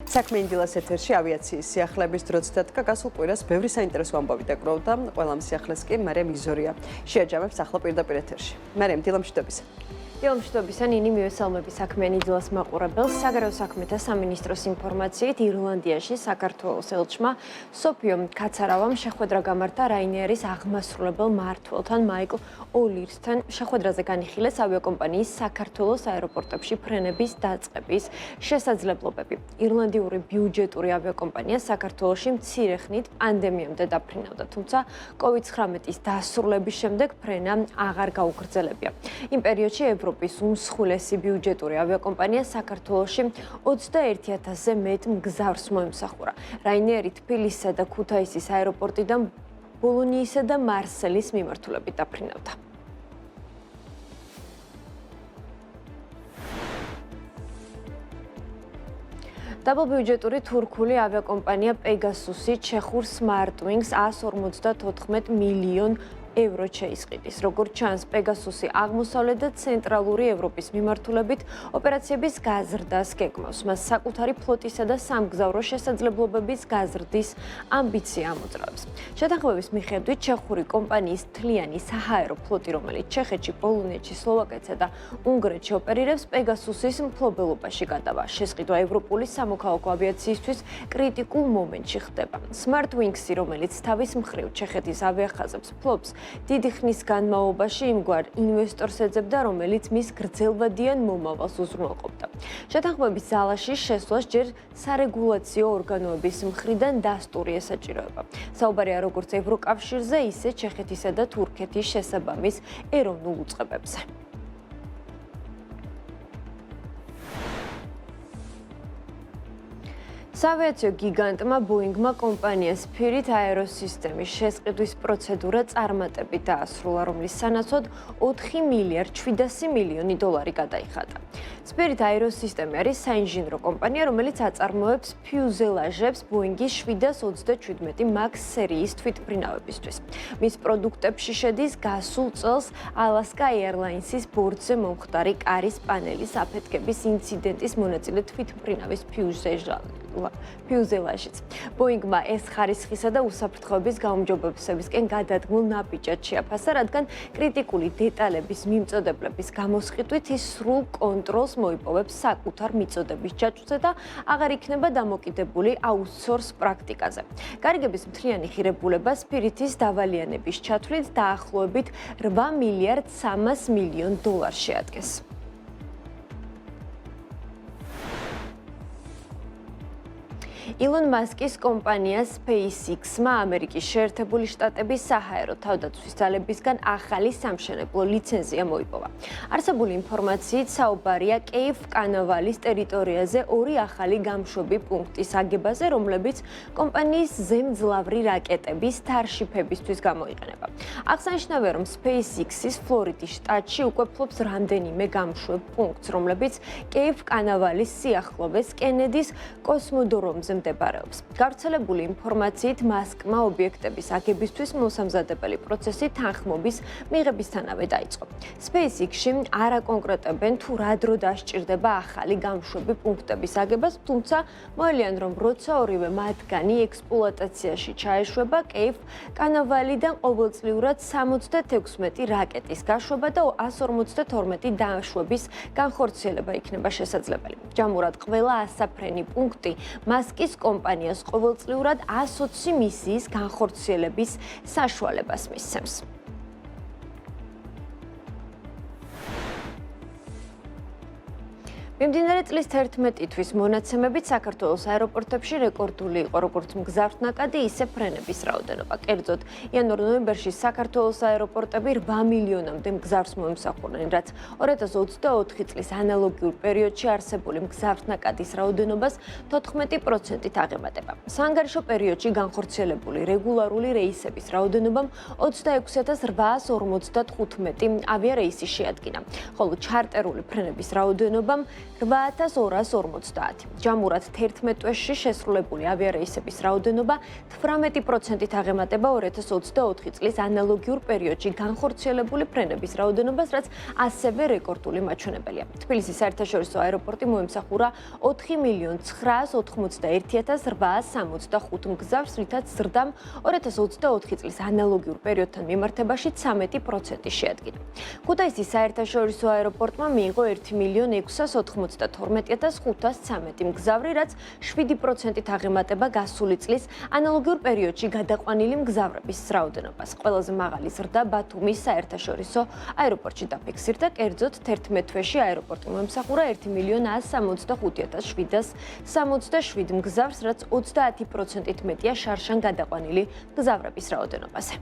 საქმე ინდილას ეთერში ავიაციის სიახლეების დროც დადგა გასულ კვირას ბევრი საინტერესო ამბავი დაგროვდა. ყველა სიახლეს კი მარიამ იზორია შეაჯამებს ახლა პირდაპირ ეთერში. მარიამ, დილამშვიდობისა. დილამშვიდობისა, ნინი მივესალმები საქმიან ინდილას მაყურებელს. საგარეო საქმეთა სამინისტროს ინფორმაციით ირლანდიაში საქართველოს ელჩმა სოფიო კაცარავამ შეხვედრა გამართა რაინერის აღმასრულებელ მმართველთან მაიკლ ოლირსთან. შეხვედრაზე განიხილეს ავიაკომპანიის საქართველოს აეროპორტებში ფრენების დაწყების შესაძლებლობები. ირლანდიური ბიუჯეტური ავიაკომპანია საქართველოში მცირე ხნით პანდემიამდე დაფრინავდა, თუმცა COVID-19 დასრულების შემდეგ ფრენა აღარ გაუგრძელებია. იმ პერიოდში ევროპის უმსხვილესი ბიუჯეტური ავიაკომპანია საქართველოში 21,000-ზე მეტ მგზავრს მოემსახურა. რაინერი თბილისისა და ქუთაისის აეროპორტიდან ბოლონიისა და მარსელის მიმართულებით დაფრინავდა. დაბალბიუჯეტური თურქული ავიაკომპანია პეგასუსი ჩეხურ SmartWings 154 მილიონ ევროთ შეისყიდის. როგორც ჩანს, პეგასუსი აღმოსავლეთ და ცენტრალური ევროპის მიმართულებით ოპერაციების გაზრდას გეგმავს. მას საკუთარი ფლოტისა და სამგზავრო შესაძლებლობების გაზრდის ამბიცია ამოძრავებს. შეთანხმების მიხედვით, ჩეხური კომპანიის მთლიანი საჰაერო ფლოტი, რომელიც ჩეხეთში, პოლონეთში, სლოვაკეთსა და უნგრეთში ოპერირებს, პეგასუსის მფლობელობაში გადავა. შესყიდვა ევროპული სამოქალაქო ავიაციისთვის კრიტიკულ მომენტში ხდება. SmartWings-ი, რომელიც თავის მხრივ ჩეხეთის ავიახაზებს ფლობს, დიდი ხნის განმავლობაში იმგვარ ინვესტორს ეძებდა, რომელიც მის გრძელვადიან მომავალს უზრუნველყოფდა. შეთანხმების ზალაში შესვლას ჯერ სარეგულაციო ორგანოების მხრიდან დასტური ესაჭიროება. საუბარია როგორც ევროკავშირზე, ისე ჩეხეთისა და თურქეთის შესაბამის ეროვნულ უწყებებზე. საავიაციო გიგანტმა ბოინგმა კომპანია Spirit Aerosystem-ის შესყიდვის პროცედურა წარმატებით დაასრულა, რომლის სანაცვლოდ 4 მილიარდ 700 მილიონი დოლარი გადაიხადა. Spirit Aerosystem არის საინჟინრო კომპანია, რომელიც აწარმოებს ფიუზელაჟებს ბოინგის 727 MAX სერიის თვითმფრინავებისთვის. მის პროდუქტებში შედის გასულ წელს Alaska Airlines-ის ბორტზე მომხდარი კარის პანელის აფეთქების ინციდენტის მონაწილე თვითმფრინავის ფიუზელაჟიც. ბოინგმა ეს ხარისხისა და უსაფრთხოების გაუმჯობესებისკენ გადადგმულ ნაბიჯად შეაფასა, რადგან კრიტიკული დეტალების მიმწოდებლების გამოსყიდვით ის სრულ კონტროლს მოიპოვებს საკუთარ მიწოდების ჯაჭვზე და აღარ იქნება დამოკიდებული აუთსორს პრაქტიკაზე. გარიგების მთლიანი ღირებულება Spirit-ის დავალიანების ჩათვლით დაახლოებით 8 მილიარდ 300 მილიონ დოლარს შეადგენს. ილონ მასკის კომპანია SpaceX-მა ამერიკის შეერთებული შტატების საჰაერო თავდაცვის ძალებისგან ახალი სამშენებლო ლიცენზია მოიპოვა. არსებული ინფორმაციით საუბარია კეიფ-კანავალის ტერიტორიაზე 2 ახალი გამშვები პუნქტის აგებაზე, რომლებიც კომპანიის ზემძლავრი რაკეტების თარშიფებისთვის გამოიყენება. აღსანიშნავია, რომ SpaceX-ის ფლორიდის შტატში უკვე ფლობს რამდენიმე გამშვებ პუნქტს, რომლებიც კეიფ-კანავალის სიახლოვეს კენედის კოსმოდრომზე მდებარეობს. გავრცელებული ინფორმაციით, მასკმა ობიექტების აგებისთვის მოსამზადებელი პროცესი თანხმობის მიღებისთანავე დაიწყო. SpaceX-ში არ აკონკრეტებენ თუ რა დრო დასჭირდება ახალი გამშვები პუნქტების აგებას, თუმცა მოელიან, რომ როცა ორივე მათგანი ექსპლუატაციაში ჩაეშვება, კეიფ-კანავალიდან ყოველწლიურად 76 რაკეტის გაშვება და 152 დაშვების განხორციელება იქნება შესაძლებელი. ჯამურად ყველა ასაფრენი პუნქტი მასკის კომპანიას ყოველწლიურად 120 მისიის განხორციელების საშუალებას მისცემს. მიმდინარე წლის 11 თვის მონაცემებით საქართველოს აეროპორტებში რეკორდული იყო როგორც მგზავრთა ნაკადი, ისე ფრენების რაოდენობა. კერძოდ, იანვარ-ნოემბერში საქართველოს აეროპორტები 8 მილიონამდე მგზავრს მოემსახურნენ, რაც 2024 წლის ანალოგიურ პერიოდში არსებული მგზავრთა ნაკადის რაოდენობას 14%-ით აღემატება. საანგარიშო პერიოდში განხორციელებული რეგულარული რეისების რაოდენობამ 26,855 ავიარეისი შეადგინა, ხოლო ჩარტერული ფრენების რაოდენობამ 8250. ჯამურად 11 თვეში შესრულებული ავიარეისების რაოდენობა 18%-ით აღემატება 2024 წლის ანალოგიურ პერიოდში განხორციელებული ფრენების რაოდენობას, რაც ასევე რეკორდული მაჩვენებელია. თბილისის საერთაშორისო აეროპორტი მოემსახურა 4,91,865 მგზავრს, რითაც ზრდამ 2024 წლის ანალოგიურ პერიოდთან მიმართებაში 13% შეადგინა. ქუთაისის საერთაშორისო აეროპორტმა მიიღო 1,692,513 მგზავრი, რაც 7%-ით აღემატება გასული წლის ანალოგიურ პერიოდში გადაყვანილი მგზავრების რაოდენობას. ყველაზე მაღალი ზრდა ბათუმის საერთაშორისო აეროპორტში დაფიქსირდა, კერძოდ 11 თვეში აეროპორტი მოემსახურა 1,165,767 მგზავრს, რაც 30%-ით მეტია შარშან გადაყვანილი მგზავრების რაოდენობაზე.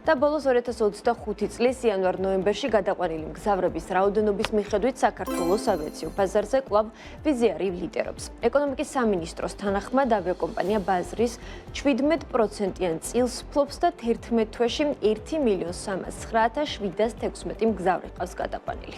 და ბოლოს 2025 წლის იანვარ-ნოემბერში გადაყვანილი მგზავრების რაოდენობის მიხედვით საქართველოს ავიაციო ბაზარზე კვლავ ვიზიარი ლიდერობს. ეკონომიკის სამინისტროს თანახმად ავიაკომპანია ბაზრის 17%-იან წილს ფლობს და 11 თვეში 1,309,716 მგზავრი ყავს გადაყვანილი.